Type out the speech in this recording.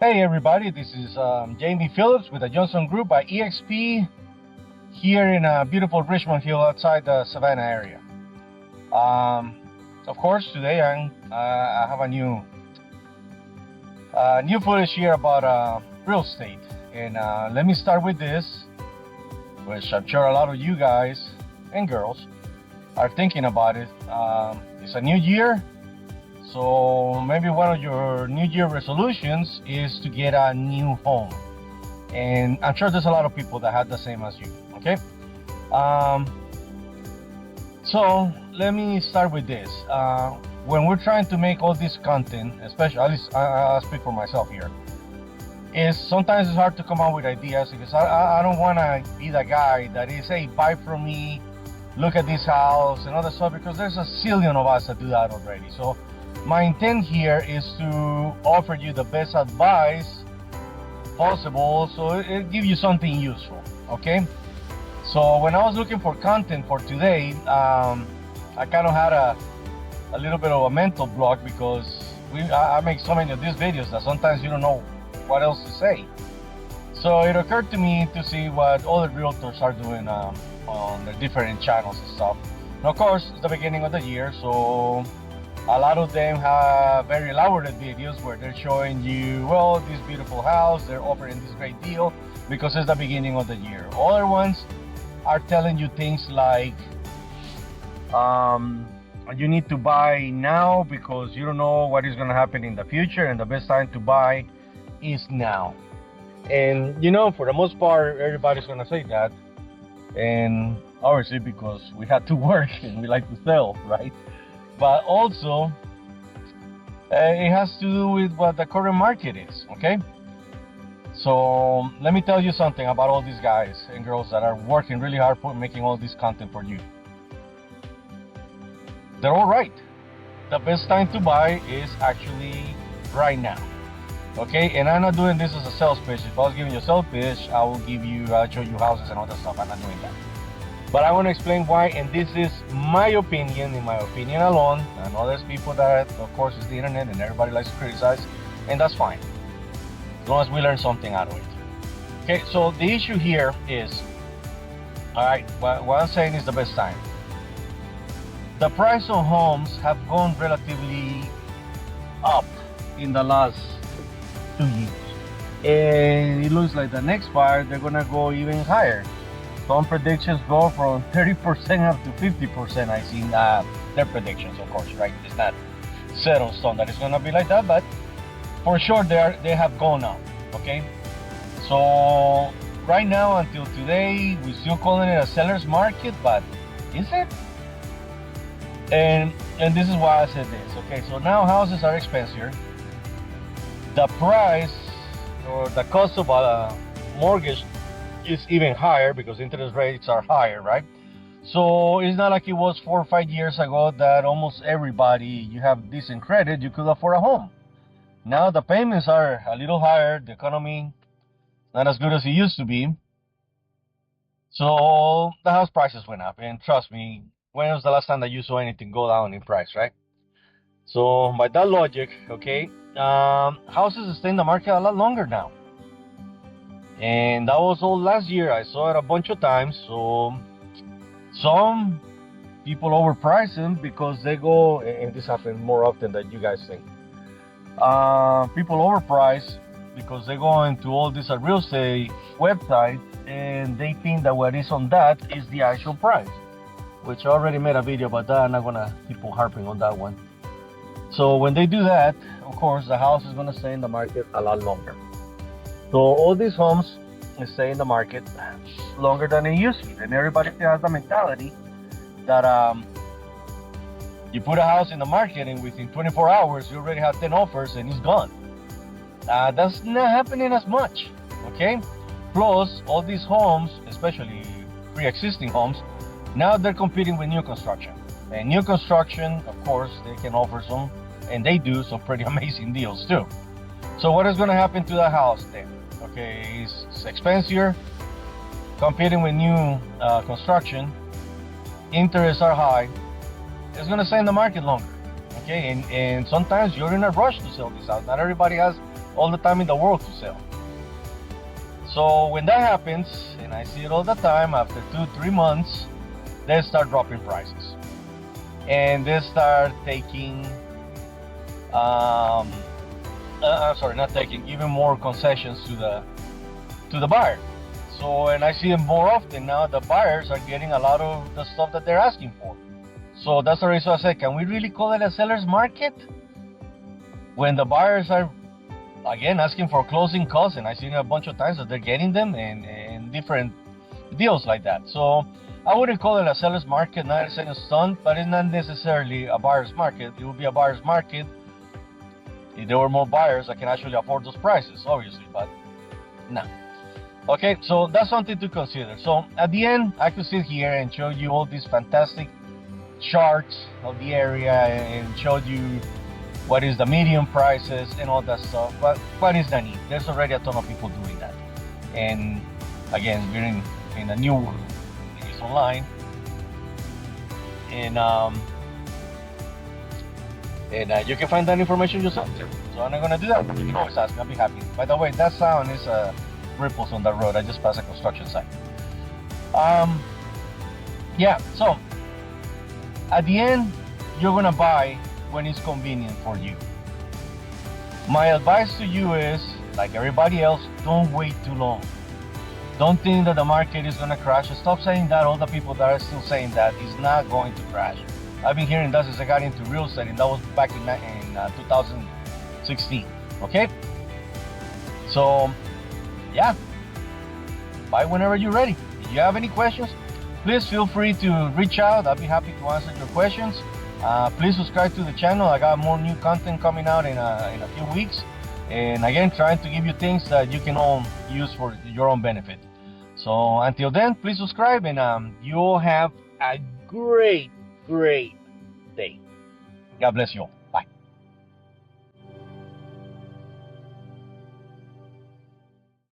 Hey everybody, this is Jaime.Phillips with the Johnson Group by EXP here in beautiful Richmond Hill outside the Savannah area. Of course, today I have a new footage here about real estate, and let me start with this, which I'm sure a lot of you guys and girls are thinking about it. It's a new year. So maybe one of your New Year resolutions is to get a new home. And I'm sure there's a lot of people that had the same as you, okay? So let me start with this. When we're trying to make all this content, especially, at least I'll speak for myself here, is sometimes it's hard to come up with ideas because I don't want to be the guy that is, hey, buy from me, look at this house and other stuff, because there's a zillion of us that do that already. So my intent here is to offer you the best advice possible, so it'll give you something useful, okay? So when I was looking for content for today, I kind of had a little bit of a mental block because I make so many of these videos that sometimes you don't know what else to say. So it occurred to me to see what other realtors are doing on their different channels and stuff. And of course, it's the beginning of the year, so a lot of them have very elaborate videos where they're showing you, well, this beautiful house, they're offering this great deal because it's the beginning of the year. Other ones are telling you things like, you need to buy now because you don't know what is going to happen in the future, and the best time to buy is now. And you know, for the most part, everybody's going to say that. And obviously because we have to work and we like to sell, right? But also, it has to do with what the current market is, okay? So let me tell you something about all these guys and girls that are working really hard for making all this content for you. They're all right. The best time to buy is actually right now, okay? And I'm not doing this as a sales pitch. If I was giving you a sales pitch, I'll show you houses and all that stuff. I'm not doing that. But I want to explain why, and this is my opinion, in my opinion alone. I know there's people that, of course, it's the internet and everybody likes to criticize, and that's fine, as long as we learn something out of it. Okay, so the issue here is, all right, what I'm saying is the best time. The price of homes have gone relatively up in the last 2 years. And it looks like the next fire, they're gonna go even higher. Some predictions go from 30% up to 50%. I've seen their predictions, of course, right? It's not set on stone that it's gonna be like that, but for sure they have gone up, okay? So right now until today, we're still calling it a seller's market, but is it? And this is why I said this, okay? So now houses are expensive. The price or the cost of a mortgage is even higher because interest rates are higher, right? So it's not like it was 4 or 5 years ago that almost everybody, you have decent credit, you could afford a home. Now the payments are a little higher, the economy not as good as it used to be, so the house prices went up. And trust me, when was the last time that you saw anything go down in price, right? So by that logic, okay, houses stay in the market a lot longer now. And that was all last year. I saw it a bunch of times. So some people overprice them because they go, and this happens more often than you guys think. People overprice because they go into all these real estate websites and they think that what is on that is the actual price, which I already made a video about that. I'm not gonna keep harping on that one. So when they do that, of course, the house is gonna stay in the market a lot longer. So all these homes stay in the market longer than it used to. And everybody has the mentality that you put a house in the market and within 24 hours you already have 10 offers and it's gone. That's not happening as much, okay? Plus, all these homes, especially pre-existing homes, now they're competing with new construction. And new construction, of course, they can offer some, and they do some pretty amazing deals too. So what is going to happen to the house then? Okay, it's expensive, competing with new construction, interests are high, it's going to stay in the market longer, okay? And sometimes you're in a rush to sell this house. Not everybody has all the time in the world to sell. So when that happens, and I see it all the time, after 2-3 months, they start dropping prices, and they start taking, not taking, even more concessions to the buyer. So, and I see them more often now. The buyers are getting a lot of the stuff that they're asking for. So that's the reason I said, can we really call it a seller's market when the buyers are again asking for closing costs? And I've seen a bunch of times that they're getting them and different deals like that. So I wouldn't call it a seller's market, not set in stone, but it's not necessarily a buyer's market. It would be a buyer's market if there were more buyers that can actually afford those prices, obviously, but no. Okay, so that's something to consider. So at the end, I could sit here and show you all these fantastic charts of the area and show you what is the median prices and all that stuff, but what is the need? There's already a ton of people doing that. And again, we're in a new world. It's online, and you can find that information yourself too. So I'm not gonna do that. You can always ask me, I'll be happy. By the way, that sound is ripples on the road. I just passed a construction site. Yeah, so at the end, you're gonna buy when it's convenient for you. My advice to you is, like everybody else, don't wait too long. Don't think that the market is gonna crash. Stop saying that. All the people that are still saying that is not going to crash. I've been hearing that since I got into real estate, and that was back in 2016. Okay, so yeah, buy whenever you're ready. If you have any questions, please feel free to reach out. I'll be happy to answer your questions. Please subscribe to the channel. I got more new content coming out in a few weeks, and again, trying to give you things that you can all use for your own benefit. So until then, please subscribe, and you all have a great day. God bless you all.